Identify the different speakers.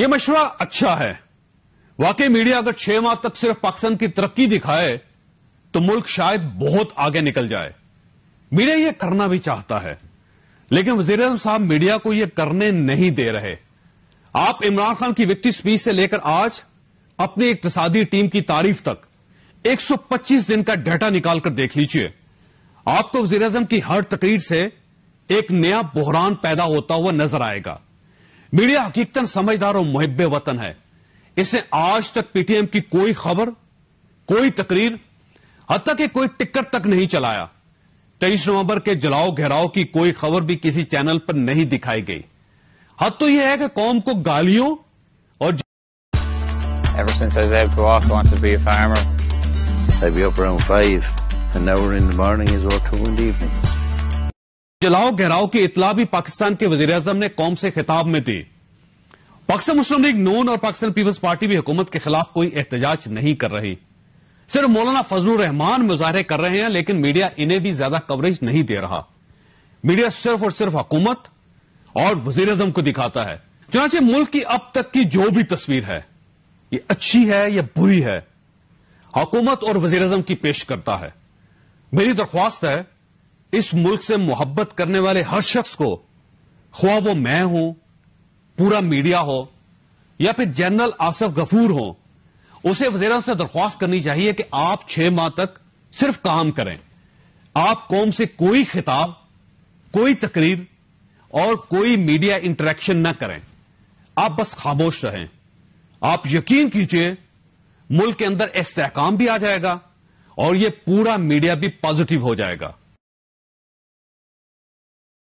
Speaker 1: یہ مشورہ اچھا ہے. واقعی میڈیا اگر 6 ماہ تک صرف پاکستان کی ترقی دکھائے تو ملک شاید بہت آگے نکل جائے. میڈیا یہ کرنا بھی چاہتا ہے لیکن وزیر اعظم صاحب میڈیا کو یہ کرنے نہیں دے رہے. آپ عمران خان کی وکٹری سپیچ سے لے کر آج اپنی اقتصادی ٹیم کی تعریف تک 125 دن کا ڈیٹا نکال کر دیکھ لیجئے. آپ کو وزیر اعظم کی ہر تقریر سے ایک نیا بحران پیدا ہوتا ہوا نظر آئے گا. میڈیا حقیقتاً سمجھدار اور محب وطن ہے. اس نے آج تک پی ٹی ایم کی کوئی خبر، کوئی تقریر، حتیٰ کہ کوئی ٹکٹ تک نہیں چلایا. 23 نومبر کے جلاؤ گھیراؤ کی کوئی خبر بھی کسی چینل پر نہیں دکھائی گئی. حد تو یہ ہے کہ قوم کو گالیوں اور
Speaker 2: Ever since I was out to walk, I wanted to be a farmer.
Speaker 3: I'd be up around 5, an hour in the morning is work 2 in the evening.
Speaker 1: جلاؤ گھیراؤ کی اطلاع بھی پاکستان کے وزیر اعظم نے قوم سے خطاب میں دی. پاکستان مسلم لیگ نون اور پاکستان پیپلز پارٹی بھی حکومت کے خلاف کوئی احتجاج نہیں کر رہی. صرف مولانا فضل الرحمان مظاہرے کر رہے ہیں لیکن میڈیا انہیں بھی زیادہ کوریج نہیں دے رہا. میڈیا صرف اور صرف حکومت اور وزیر اعظم کو دکھاتا ہے. چنانچہ ملک کی اب تک کی جو بھی تصویر ہے یہ اچھی ہے یا بری ہے، حکومت اور وزیر اعظم کی پیش کرتا ہے. میری درخواست ہے اس ملک سے محبت کرنے والے ہر شخص کو، خواہ وہ میں ہوں، پورا میڈیا ہو یا پھر جنرل آصف غفور ہوں، اسے وزیر اعظم سے درخواست کرنی چاہیے کہ آپ 6 ماہ تک صرف کام کریں. آپ قوم سے کوئی خطاب، کوئی تقریر اور کوئی میڈیا انٹریکشن نہ کریں. آپ بس خاموش رہیں. آپ یقین کیجئے ملک کے اندر استحکام بھی آ جائے گا اور یہ پورا میڈیا بھی پازیٹو ہو جائے گا.